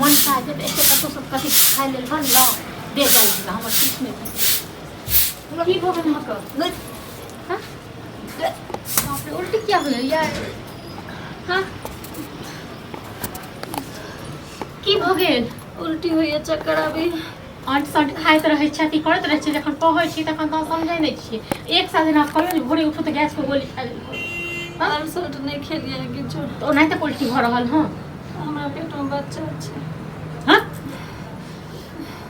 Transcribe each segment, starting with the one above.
मन खा जब एक कतो सब कथी खाइ लेल बन ल दे दे हमर किछ नहीं की भोग न हक हां बाप रे उल्टी क्या हो यार हां की भ गेल उल्टी होइए चक्कर आबी आंट सट खाइत रहे छथि करत रहे छी जखन कहै छी तखन त समझै नै छी एक साल दिन कहियो जे भोरे उठू त गैस के गोली खा लेल और सट नहीं खेलिए किछो तो नहीं तो उल्टी भ रहल हां हमरा पेट में बच्चा छै हां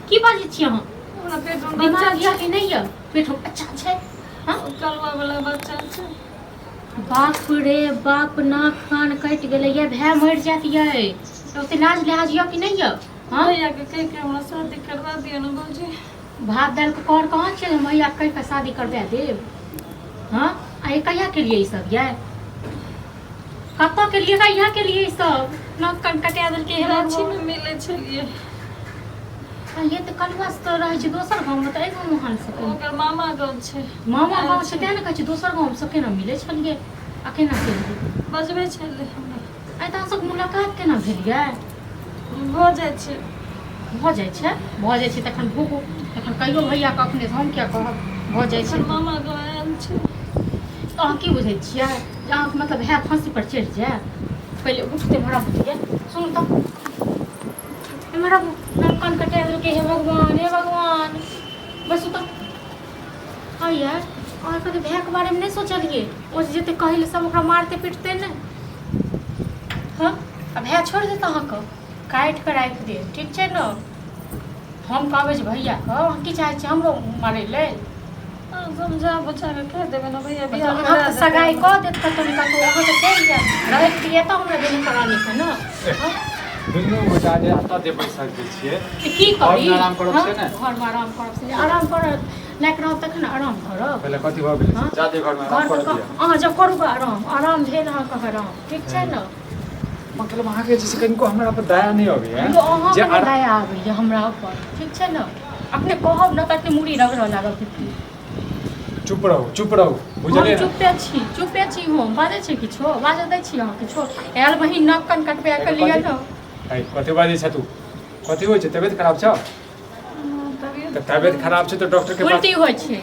की बाजै छी अहाँ हमरा पेट में बीमार बच्चा या कि नहीं है पेट में अच्छा छै हां कलवा वाला बच्चा छै बाप रे बाप नाक कान कट गेलै ये भै मर जात ये तो इलाज लिहाज या कि नहीं है हां भैया के कह के हमरा शादी करवा दियो न बाबूजी भात दाल के कौन कहाँ छे मैया कह के शादी करवा देब हां आ कहिया के लिए ई सब ये कत्ता के लिए कहिया के लिए ई सब नाक कान कटा देल के रांची में मिले छलिए ये तो कलवा से तो रहे छै दोसर गांव में त एक गांव महान से ओकर मामा गांव छै मामा गांव छै तें न कहै छै दोसर गांव से केना मिले छलिए आ केना केलिए बजबे छले हमरा आई त सब मुलाकात केना भेलिए भ जाय छै तखन भूगू तखन कहियो भैया के अपने हम क्या कहब भ जाय छै मामा गांव आयल छै तो अहाँ की बुझै छियै जे अहाँके मतलब है फांसी पर चढ़ि जाए पहले उठते भरा बुझिए सुन तो हमारा नाक कटे के हे भगवान बस तो हाँ यार और कभी भैया के बारे में नहीं सोचलिए वो जते कहले सब ओकरा मारते पीटते न हाँ अब भैया छोड़ देता अहाँके काट कर राख दे ठीक है न हम कहबे जे भैया के की चाहे छी हमरो मारे ले समझा बुझा के कह देबे न भैया बियाह करा सगाई क देत त तनी का तो वहां से चल जा रहे दिए तो हमरा देने करानी है न दुनू गोटा जे आता दे पैसा दै छियै की करी आराम करब से ने घर में आराम करब से आराम कर लायक रह तखन आराम करब पहले कथि भ गेलै जादे घर में आराम कर दिया अहाँ जब करू आराम भेल अहाँ कह आराम ठीक छै न मतलब अहाँ के जैसे कनिको हमरा पर दया नहीं होबे है जे दया आबै जे हमरा ऊपर ठीक छै न अपने कहब न कते मुड़ी रगड़ लागब चुप रहो बुझलिए चुपे छी हम बाजै छी किछो बाजै दै छी अहाँ किछो आयल बहिन नाक कान कटबा के लिया न आई कथि बाजै छ तू कथि होय छै तबियत खराब छ तबियत खराब छै तो डॉक्टर के पास उल्टी होय छै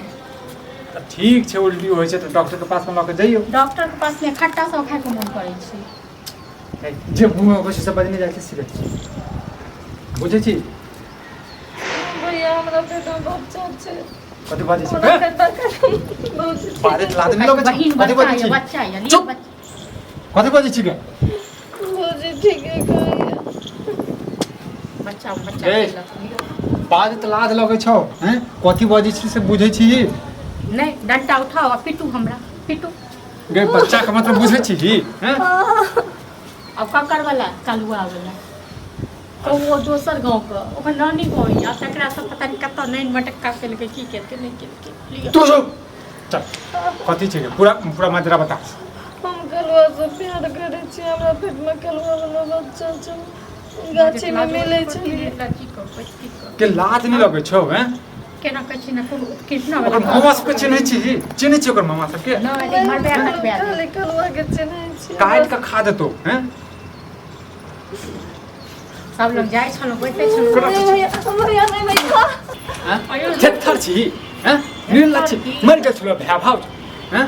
त ठीक छै उल्टी होय छै तो डॉक्टर के पास में ल के जइयो डॉक्टर के पास में खट्टा सब खाए के मन करै छै जे मुंह में बसे सब बजने जाके सिगरेट बुझै छी भैया हमरा पेट में बच्चा छै कथि बाजै छी बारे लाद नहीं लगे बहिन कथि बाजै छी बच्चा या चुप कथि बाजै छी के बाबूजी ठीक है बच्चा बाज त लाज लगे छौ हैं कथि बाजै छी से बुझै छी नहीं डंडा उठाओ आ पिटू हमरा पिटू गे बच्चा के मतलब बुझै छी हैं अब ककर वाला कालुआ वाला तो वो दोसर गांव का ओकर नानी गांव या तकरा सब पता नहीं कत नहीं मटक्का के लगे की के नहीं के तू जो चल कथि छै पूरा माजरा बता हम कलवा से प्यार करे छी हमरा पेट में कलवा वाला बच्चा छै गाछी में मिले छै के लाज नहीं लगे छौ हैं केना कहै छी ना कृष्णा ओकर वाला मामा सब के चिन्है छी ओकर मामा सब के नहीं मरबे कटबे खाली कलवा के चिन्है छी काट के खा देतो हैं सब लोग जाय छलो बैठे छलो भैया नहीं बैठा हैं थेथर छी हैं नील लच्छी मर गेल छलो भै भाव हैं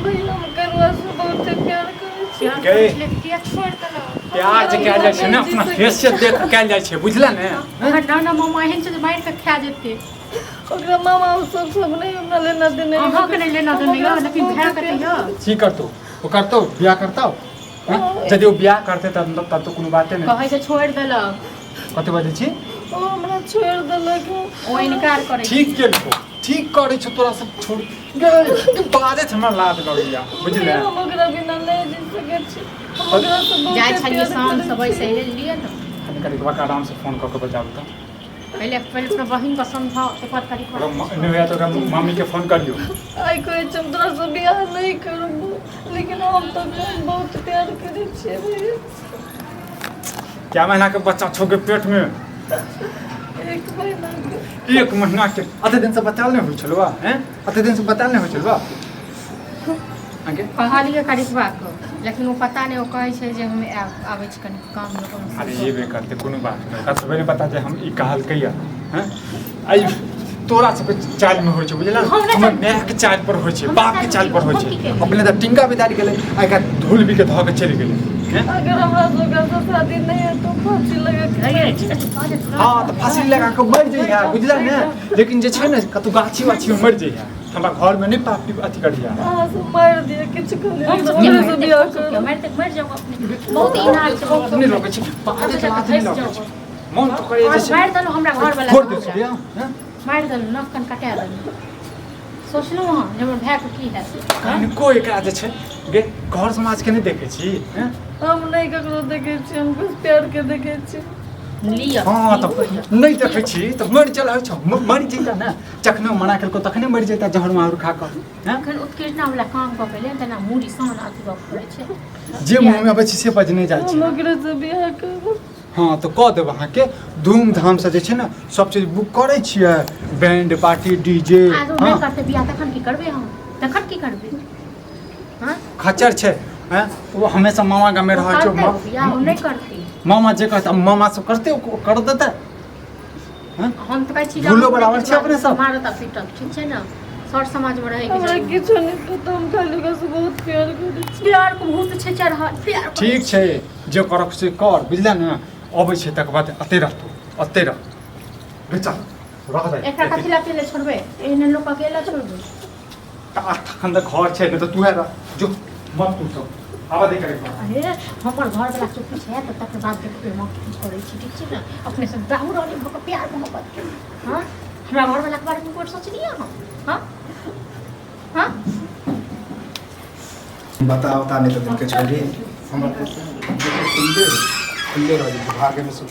भैया हम कलवा से बहुत प्यार करे छी के छोड़ देलो प्यार जे कयल जाइ छै ने अपना हैसियत देख के कयल जाइ छै बुझला ने नाना मामा एहन छै मार के खा जेते ओकरा मामा सब नहीं हमरा लेना देने अहाँ के नहीं लेना देने लेकिन भै कते यो की करतो ओ करतो बियाह करतो यदि वो बियाह करते तब तो कोनो बाते नहीं कहै से छोड़ देलक कते बाजै छी ओ हमरा छोड़ देलक ओ इनकार करे ठीक केलको ठीक करे छ तोरा सब छोड़ गे बाजे छ हमरा लाज लगैया बुझले हम ओकरा बिना नहीं जी सकै छी हम ओकरा से बहुत जाय छलिए शाम से बैसे ले लिए न कनी कनी के आराम से फोन क के बजाबू त पहले अपना बहन का समझाओ एक बार करी नहीं हुआ तो मम्मी के फोन करियो आई कोई चंद्रा से बियाह नहीं करूंगा लेकिन हम तो बहुत प्यार करे छे भैया क्या महीना के बच्चा छो के पेट में एक महीना के अते दिन से बताल नहीं हो छलवा हैं अते दिन से बताल नहीं हो छलवा आगे कहलिए करिकवा को लेकिन वो पता नहीं वो कहे छे जे हम आवे छ कनी काम में कोनो अरे ये बे करते कोनो बात नहीं का सबे पता जे हम ई कहल कहिया हैं आई तोरा सब चाल में होय छै बुझला हमर नया के चाल पर होय छै बाप के चाल पर होय छै अपने त टिंगा बिदारी गेले आई का धूल भी के ध के चली गेले हैं अगर हमरा जोगा से शादी नहीं है तो फांसी लगा के अरे ठीक है हां त फांसी लगा के मर जइहा बुझला ने लेकिन जे छै ने कतु गाछी वाछी में मर जइहा हमरा घर में नहीं पापी अथी कर दिया हां से मार दिया किछ कर हम सब हमरे से बियाह कर मर जाओ अपने बहुत इनाल छै बहुत नहीं रोके छै बात के बात नहीं रोके छै मन तो करे जे मार दलो हमरा घर वाला छोड़ दे बिया हैं मार दलो नखन कटा दलो सोचलहुँ हां जे हमर भाई के की हैत को एकरा जे छै गे घर समाज के नहीं देखे छी हैं हम नहीं ककरो देखे छी हम बस प्यार के देखे छी लिया हाँ तो नहीं देखे छी तो मर चल छ मर जइता ना जखने मना केलको तखने मर जइता जहर मार खा कर हैं अखन उत्कृष्णा वाला काम क के ले तना मुड़ी सान अथी क पड़े छै जे मुंह में आबै छी से बज नहीं जाइ हम छी ओकरे से बियाह कर हाँ तो कह देब अहाँ के धूमधाम से जे छै ना सब चीज बुक करे छियै बैंड पार्टी डीजे आज नहीं करते बियाह तखन की करबे हम तखन की करबे हां खच्चर छै हैं वो हमेशा मामा गाम में रह छै बियाह हम नहीं करते मामा जे कहता मामा सब करते कर देता हैं हम तो कहै छी भूलो बराबर छै अपने सब मारत पीटत ठीक छै ना सर समाज में रहे हमरा के किछो नहीं पता हम खाली ओकरा से बहुत प्यार करै छी प्यार को भूत छै चढ़ प्यार ठीक छै जे करक से कर बुझला ने अबै छै तक बाद अते रह बेचा रह दे एकरा कथि ला पेले छोड़बे एहन लोग अकेला छोड़बे तखन त घर छै न त तू है जो मत तू सब आवा दे करे अरे हमर घर वाला चुप्पी छै त तक बात देखबे हम की करै छी ठीक छै ना अपने से दाऊ रानी भक प्यार मोहब्बत के हां हमरा घर वाला के बारे में कोई सोचलिए हां हां बताओ ता नहीं तो दिन के छोड़ी हमारे खुले रह भागे में सुन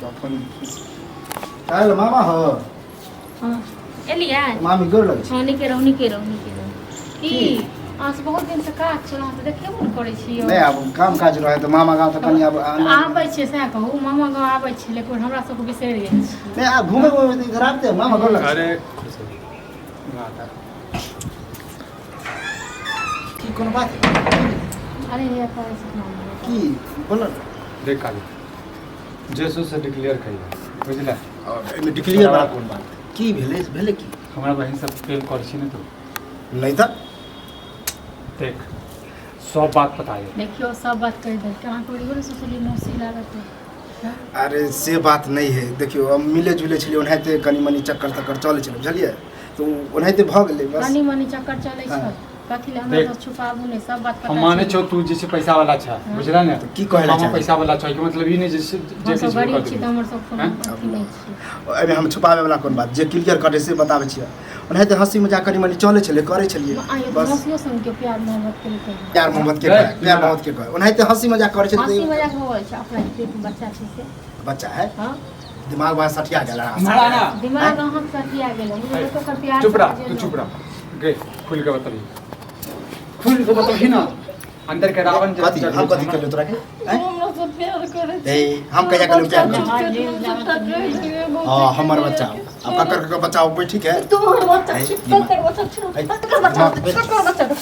अपन काल मामा हो हां एलिया मामी गोर लगे हां निके रहो की आज बहुत दिन से काज चला त देखे मन करै छी नहीं अब काम काज रहे तो मामा गांव तो कनी अब आबै छै से कहू मामा गांव आबै छै लेकिन हमरा सब को बिसरि गेल छी नहीं आप घूमे इधर आते मामा गोर लगे अरे की कोनो बात अरे ये करै छी मामा की बोल देख काली जेसु से डिक्लेयर करिया बुझला एमे डिक्लेयर बड़ा कोन बात की भेले की हमरा बहन सब प्रेम कर छी न तो नहीं था देख सब बात बताइए देखियो सब बात कह दे कहां कोई बोले सोचली मौसी लागत है अरे से बात नहीं है देखियो हम मिले जुले छलिए ओनाहिते कनी मनी चक्कर तक्कर चले छलिए बुझलिए तो ओनाहिते भ गेलै बस कनी मनी चक्कर चलै छै हाँ। कथि ले हमरा से छुपाबू नहीं सब बात पता हम माने छो तू जैसे पैसा वाला छ बुझला ने की कहला मामा चाहे? पैसा वाला छ कि मतलब ई नहीं जैसे जे सब किछु गरीब कर छी देबै। त हमर सब कोनो हाँ? अथी नहीं छी एमे हम छुपावे वाला कोन बात जे क्लियर करे से बताबै छियै ओनाहिते हंसी मजाक कनी मनी चले छले करे छलिए आइ बस मौसियो संग के प्यार मोहब्बत के लिए प्यार मोहब्बत के कहे प्यार मोहब्बत के कहे ओनाहिते हंसी मजाक करे हंसी छलिए मजाक होय छै अपना पेट में बच्चा छै से बच्चा है हां दिमाग बड़ा सठिया गेला हमारा ना दिमाग अहाँ से अथिया गेल मुझे तो कर प्यार चुप रह तू चुप रह गे खुल के बताइए खुल के बताइए ना अंदर के रावण कथी हम कथी कर तोरा के हैं? हमरा से प्यार करे छी ए हम कहिया कर प्यार कर हां हां हमर बच्चा अब ककर बच्चा बैठी के तू हमर बच्चा छी कर बच्चा छी कर बच्चा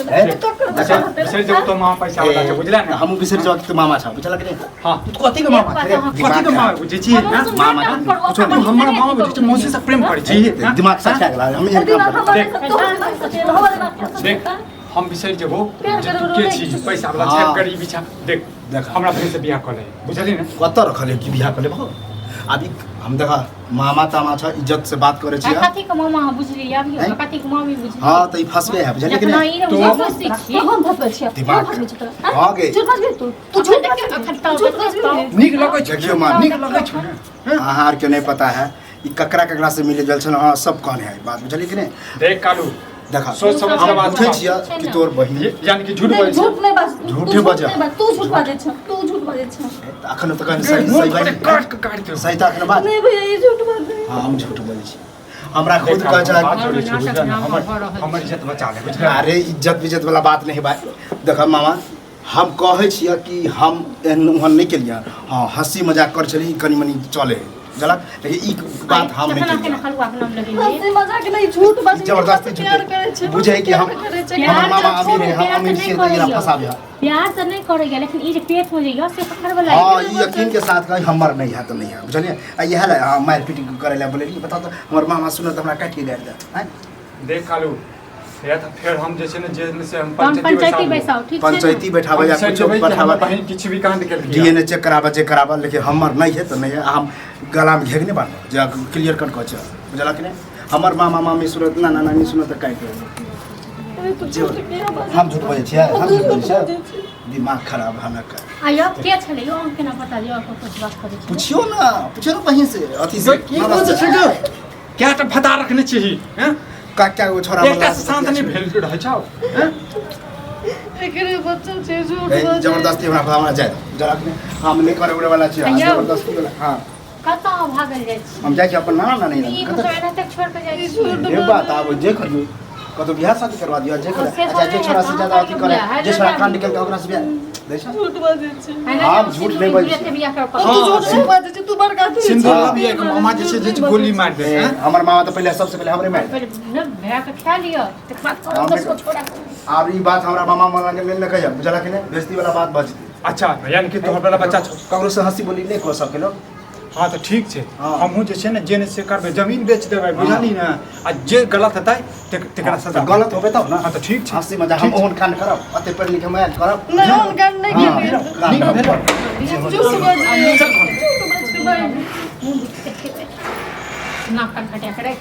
बिसर जब तो मामा पैसा वाला छ बुझला ने हम बिसर जाओ तो मामा छ बुझला कि नहीं हां तू कथी के मामा छै रे? कथी के मामा बुझै छी ना मामा कुछ तू हमरा मामा बुझै छी मौसी से प्रेम करै छी हाँ? दिमाग सठिया गेला हम एक काम कर देख हम बिसर जेबो प्यार जे करो, तू के रोले छी छी। पैसा वाला हाँ। छै गरीबी छ देख देख। हमरा बहन से बियाह कर ले बुझली ने कत रखले की बियाह कर लेबो अभी हम देखा मामा तामा छ इज्जत से बात करे छी कथि के मामा बुझली अभी हैं? कथि के मामी बुझली हां त ई फसबे है बुझलिए कि अपना नहीं ई रे तो- बुझ सीखी हम भपल छी दिमाग हां गे झूठ मत तू तू झूठ देख के अखन तो नीक लगै छै देखियो मां नीक लगै छै ने आहार के नहीं पता है ई ककरा से मिले जल छन हां सब कौन है बात बुझलिए कि नहीं देख कालू देखा सोच समझ के बात पूछे कर। छिया कि तोर बहिन यानी कि झूठ बोलै छै झूठ नहीं बस झूठे बजा। तू झूठ बाजे छ तू झूठ बाजे छ अखन त कन सही मुंह सही पर बात काट के काट दे सही तक बात नहीं भैया ये झूठ बात नहीं हां हम झूठ बोले छी हमरा खुद कह चाहे हमर इज्जत बचा ले बुझला अरे इज्जत वाला बात नहीं बा देख मामा हम कहे छिए कि हम एहन उहन नहीं केलिए हाँ हंसी मजाक कर छली कनी मनी चले बुझलक लेकिन ई बात हम नहीं के केलियै हलवा के नाम लगे हंसी मजाक नहीं झूठ बात जबरदस्ती प्यार करे छै बुझे कि हम हमर मामा अमीर है हम अमीर से तकरा फसाबे प्यार तो नहीं करेगा लेकिन ई जे पेट में जइयो से पकड़ वाला हां ई यकीन के साथ कही हमर नहीं है तो नहीं है बुझलिए आ इहे ला मार पीट करे ला बोले बता तो हमर मामा सुनो तो हमरा काट के गाड़ दे हैं देख कालू फिर हम जे छै ने जे से हम पंचायती बैसाओ ठीक छै पंचायती बैठाबे या कुछ बैठाबे बहन किछ भी कांड कर दिया डीएनए चेक कराबे जे कराबे लेकिन हमर नहीं है तो नहीं है हम गला में घेग नहीं बांधो जे क्लियर कट कह छ बुझला कि नहीं हमर मामा मामी सुरत ना नानी सुनो तो काट के हम झूठ बोले छियै हम झूठ बोले छियै दिमाग खराब हना कर आयो के छले यो हम केना पता लियो कुछ बात करे छी पूछियो ना बहिन से अथी से की बोल छै ग क्या त फता रखने छी हैं क्या वो छोरा एकटा शांत नहीं भेल रह छौ हैं एकरे बच्चा छै झूठ बात जबरदस्ती हमरा जाय जरा हम नहीं करे उड़े वाला छियै जबरदस्ती वाला हां कता भागल जाय छी हम जाय छी अपन नाना नानी ई कत तो एना तक छोड़ के जाय छी ये बात आब जे करियो कतो बियाह शादी करवा दियो जे करे अच्छा जे छोरा से ज्यादा अथी करे जे छोरा कांड निकल के ओकरा से बियाह देखा झूठ बात छै हम झूठ नहीं बोल से बियाह कर तू झूठ नहीं बात छै तू बड़का तू सिंदूर भी एक मामा जे छै जे गोली मार दे हैं हमर मामा तो पहले सबसे पहले हमरे मार पहले न भैया के खा लियो ते बात करो उसको छोड़ा अब ई बात हमरा मामा मन लगे ले कहिया बुझला कि नहीं बेइज्जती वाला बात बजती अच्छा यानी कि तोहर वाला बच्चा छौ ककरो से हंसी बोली नहीं को सके लोग हाँ तो ठीक छै हाँ। हमहूँ जे छै ने जेने से करबै जमीन बेच देबै बुझली ना आ जे गलत हेतै तेकरा सजा गलत होबे तब ना हाँ तो ठीक छै हंसी मजाक हम ओहन कांड करब अते पढ़ लिख मैं करब नहीं हम कांड नहीं हाँ, किए कांड करब। झूठ बात छै चल झूठ बात छै भाई मुंह दिख के नाक कान कटिया करे